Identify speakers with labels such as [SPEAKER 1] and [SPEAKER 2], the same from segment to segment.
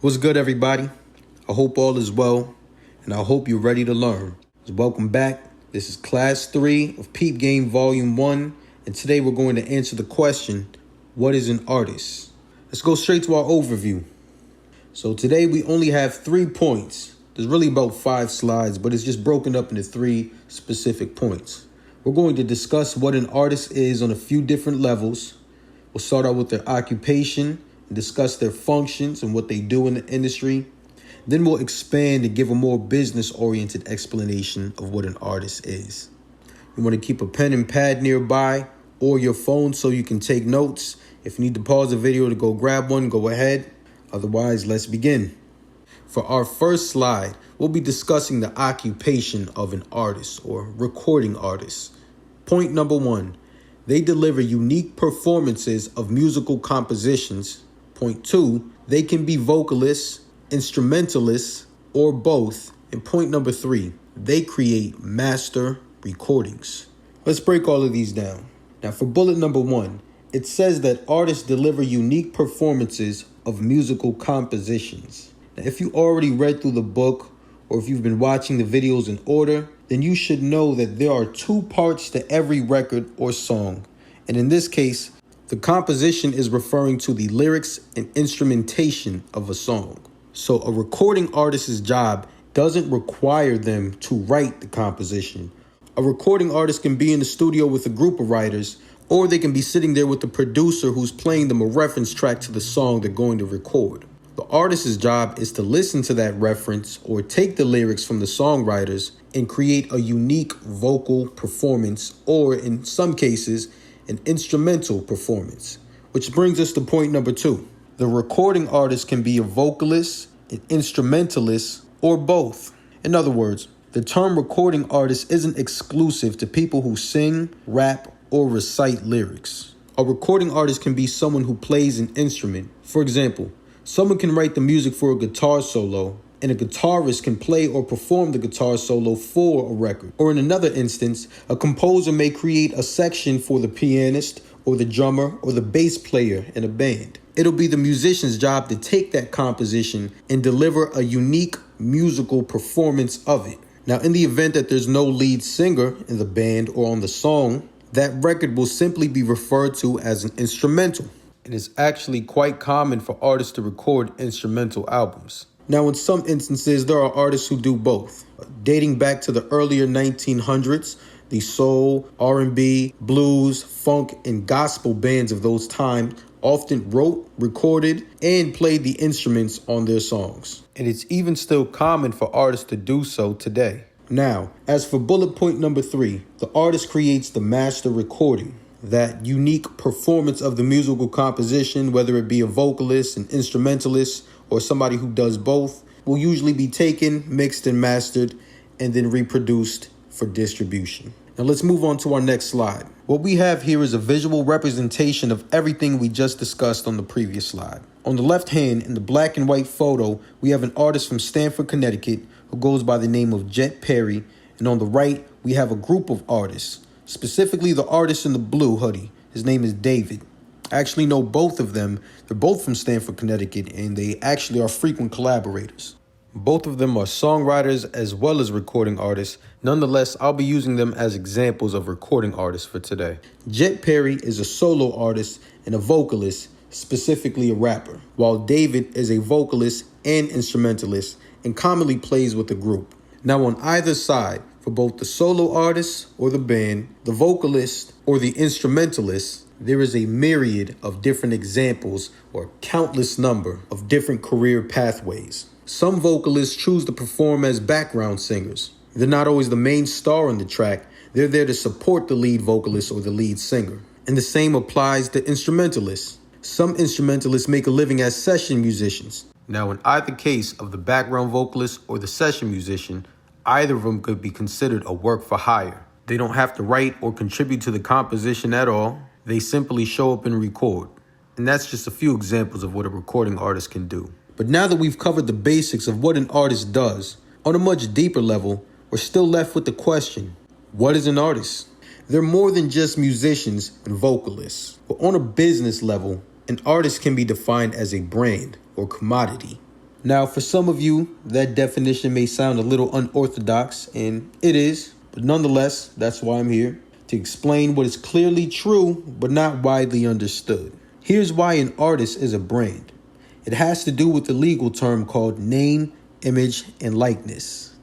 [SPEAKER 1] What's good, everybody? I hope all is well, and I hope you're ready to learn. Welcome back. This is Class 3 of Peep Game Volume 1, and today we're going to answer the question, what is an artist? Let's go straight to our overview. So today we only have 3 points. There's really about 5 slides, but it's just broken up into 3 specific points. We're going to discuss what an artist is on a few different levels. We'll start out with their occupation and discuss their functions and what they do in the industry. Then we'll expand and give a more business-oriented explanation of what an artist is. You want to keep a pen and pad nearby or your phone so you can take notes. If you need to pause the video to go grab one, go ahead. Otherwise, let's begin. For our first slide, we'll be discussing the occupation of an artist or recording artist. Point number 1, they deliver unique performances of musical compositions. Point 2, they can be vocalists, instrumentalists, or both. And point number 3, they create master recordings. Let's break all of these down. Now for bullet number 1, it says that artists deliver unique performances of musical compositions. Now, if you already read through the book or if you've been watching the videos in order, then you should know that there are 2 parts to every record or song. And in this case, the composition is referring to the lyrics and instrumentation of a song. So a recording artist's job doesn't require them to write the composition. A recording artist can be in the studio with a group of writers, or they can be sitting there with the producer who's playing them a reference track to the song they're going to record. The artist's job is to listen to that reference or take the lyrics from the songwriters and create a unique vocal performance, or in some cases, an instrumental performance. Which brings us to point number 2. The recording artist can be a vocalist, an instrumentalist, or both. In other words, the term recording artist isn't exclusive to people who sing, rap, or recite lyrics. A recording artist can be someone who plays an instrument. For example, someone can write the music for a guitar solo, and a guitarist can play or perform the guitar solo for a record. Or in another instance, a composer may create a section for the pianist or the drummer or the bass player in a band. It'll be the musician's job to take that composition and deliver a unique musical performance of it. Now, in the event that there's no lead singer in the band or on the song, that record will simply be referred to as an instrumental. It is actually quite common for artists to record instrumental albums. Now, in some instances, there are artists who do both. Dating back to the earlier 1900s, the soul, R&B, blues, funk, and gospel bands of those times often wrote, recorded, and played the instruments on their songs. And it's even still common for artists to do so today. Now, as for bullet point number 3, the artist creates the master recording. That unique performance of the musical composition, whether it be a vocalist, an instrumentalist, or somebody who does both, will usually be taken, mixed, and mastered, and then reproduced for distribution. Now let's move on to our next slide. What we have here is a visual representation of everything we just discussed on the previous slide. On the left hand, in the black and white photo, we have an artist from Stamford, Connecticut, who goes by the name of Jet Perry, and on the right, we have a group of artists. Specifically, the artist in the blue hoodie. His name is David. I actually know both of them. They're both from Stamford, Connecticut, and they actually are frequent collaborators. Both of them are songwriters as well as recording artists. Nonetheless, I'll be using them as examples of recording artists for today. Jet Perry is a solo artist and a vocalist, specifically a rapper, while David is a vocalist and instrumentalist and commonly plays with a group. Now, on either side, for both the solo artist or the band, the vocalist or the instrumentalist, there is a myriad of different examples or countless number of different career pathways. Some vocalists choose to perform as background singers. They're not always the main star on the track. They're there to support the lead vocalist or the lead singer. And the same applies to instrumentalists. Some instrumentalists make a living as session musicians. Now, in either case of the background vocalist or the session musician, either of them could be considered a work for hire. They don't have to write or contribute to the composition at all. They simply show up and record. And that's just a few examples of what a recording artist can do. But now that we've covered the basics of what an artist does, on a much deeper level, we're still left with the question, what is an artist? They're more than just musicians and vocalists. But on a business level, an artist can be defined as a brand or commodity. Now, for some of you, that definition may sound a little unorthodox, and it is, but nonetheless, that's why I'm here, to explain what is clearly true, but not widely understood. Here's why an artist is a brand. It has to do with the legal term called name, image, and likeness.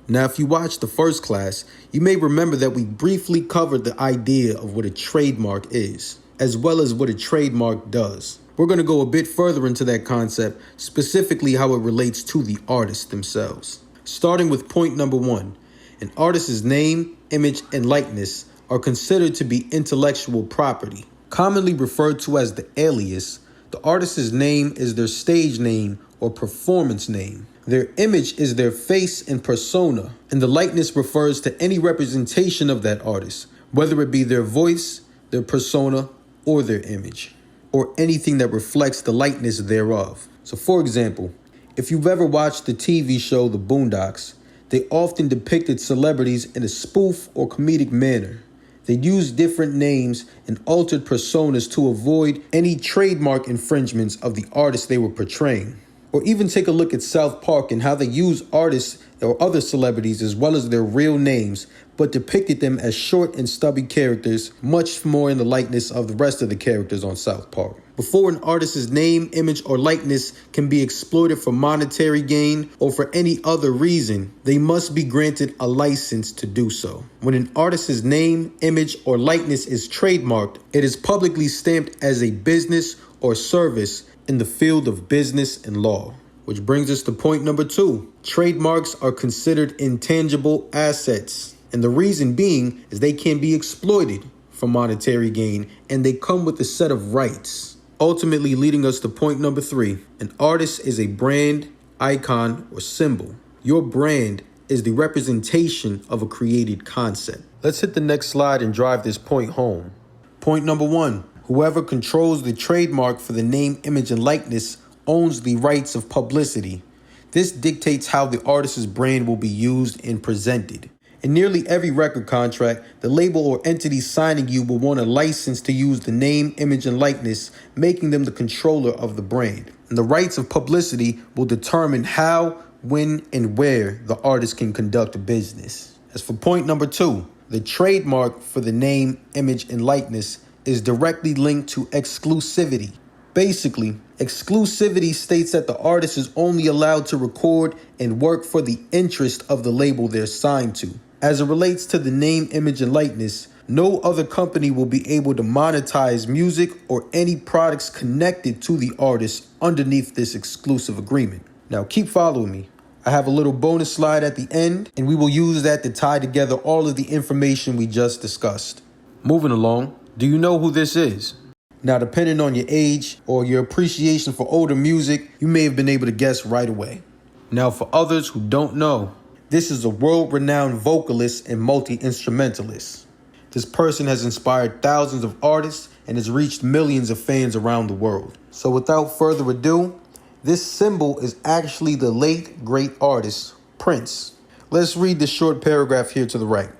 [SPEAKER 1] Now, if you watched the first class, you may remember that we briefly covered the idea of what a trademark is, as well as what a trademark does. We're going to go a bit further into that concept, specifically how it relates to the artists themselves. Starting with point number 1, an artist's name, image, and likeness are considered to be intellectual property. Commonly referred to as the alias, the artist's name is their stage name or performance name. Their image is their face and persona, and the likeness refers to any representation of that artist, whether it be their voice, their persona, or their image, or anything that reflects the likeness thereof. So for example, if you've ever watched the TV show The Boondocks, they often depicted celebrities in a spoof or comedic manner. They used different names and altered personas to avoid any trademark infringements of the artists they were portraying. Or even take a look at South Park and how they use artists or other celebrities as well as their real names, but depicted them as short and stubby characters, much more in the likeness of the rest of the characters on South Park. Before an artist's name, image, or likeness can be exploited for monetary gain or for any other reason, they must be granted a license to do so. When an artist's name, image, or likeness is trademarked, it is publicly stamped as a business or service in the field of business and law. Which brings us to point number 2. Trademarks are considered intangible assets. And the reason being is they can be exploited for monetary gain, and they come with a set of rights. Ultimately leading us to point number 3. An artist is a brand, icon, or symbol. Your brand is the representation of a created concept. Let's hit the next slide and drive this point home. Point number 1. Whoever controls the trademark for the name, image, and likeness owns the rights of publicity. This dictates how the artist's brand will be used and presented. In nearly every record contract, the label or entity signing you will want a license to use the name, image, and likeness, making them the controller of the brand. And the rights of publicity will determine how, when, and where the artist can conduct business. As for point number 2, the trademark for the name, image, and likeness is directly linked to exclusivity. Basically, exclusivity states that the artist is only allowed to record and work for the interest of the label they're signed to. As it relates to the name, image, and likeness, no other company will be able to monetize music or any products connected to the artist underneath this exclusive agreement. Now keep following me. I have a little bonus slide at the end, and we will use that to tie together all of the information we just discussed. Moving along, do you know who this is? Now, depending on your age or your appreciation for older music, you may have been able to guess right away. Now, for others who don't know, this is a world-renowned vocalist and multi-instrumentalist. This person has inspired thousands of artists and has reached millions of fans around the world. So without further ado, this symbol is actually the late, great artist, Prince. Let's read this short paragraph here to the right.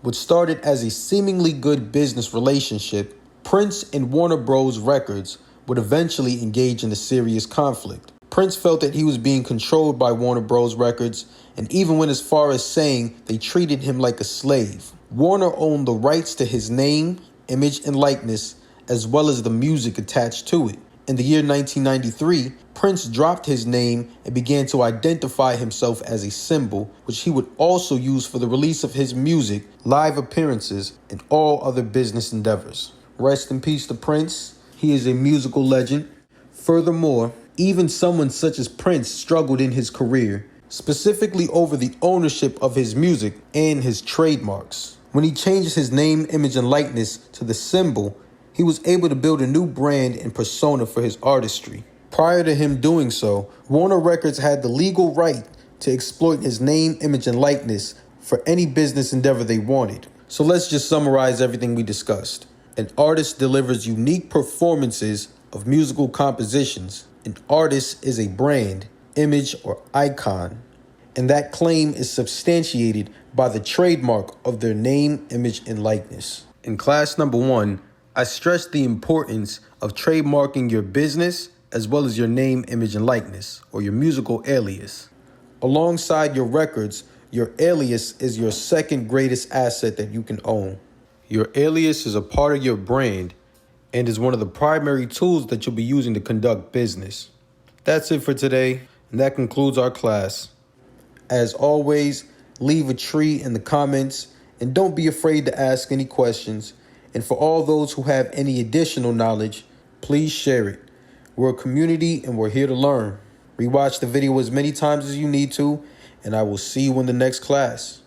[SPEAKER 1] What started as a seemingly good business relationship, Prince and Warner Bros. Records would eventually engage in a serious conflict. Prince felt that he was being controlled by Warner Bros. Records and even went as far as saying they treated him like a slave. Warner owned the rights to his name, image, and likeness, as well as the music attached to it. In the year 1993, Prince dropped his name and began to identify himself as a symbol, which he would also use for the release of his music, live appearances, and all other business endeavors. Rest in peace to Prince. He is a musical legend. Furthermore, even someone such as Prince struggled in his career, specifically over the ownership of his music and his trademarks. When he changed his name, image, and likeness to the symbol, he was able to build a new brand and persona for his artistry. Prior to him doing so, Warner Records had the legal right to exploit his name, image, and likeness for any business endeavor they wanted. So let's just summarize everything we discussed. An artist delivers unique performances of musical compositions. An artist is a brand, image, or icon, and that claim is substantiated by the trademark of their name, image, and likeness. In class number 1, I stressed the importance of trademarking your business as well as your name, image, and likeness, or your musical alias. Alongside your records, your alias is your second greatest asset that you can own. Your alias is a part of your brand and is one of the primary tools that you'll be using to conduct business. That's it for today, and that concludes our class. As always, leave a treat in the comments and don't be afraid to ask any questions. And for all those who have any additional knowledge, please share it. We're a community and we're here to learn. Rewatch the video as many times as you need to, and I will see you in the next class.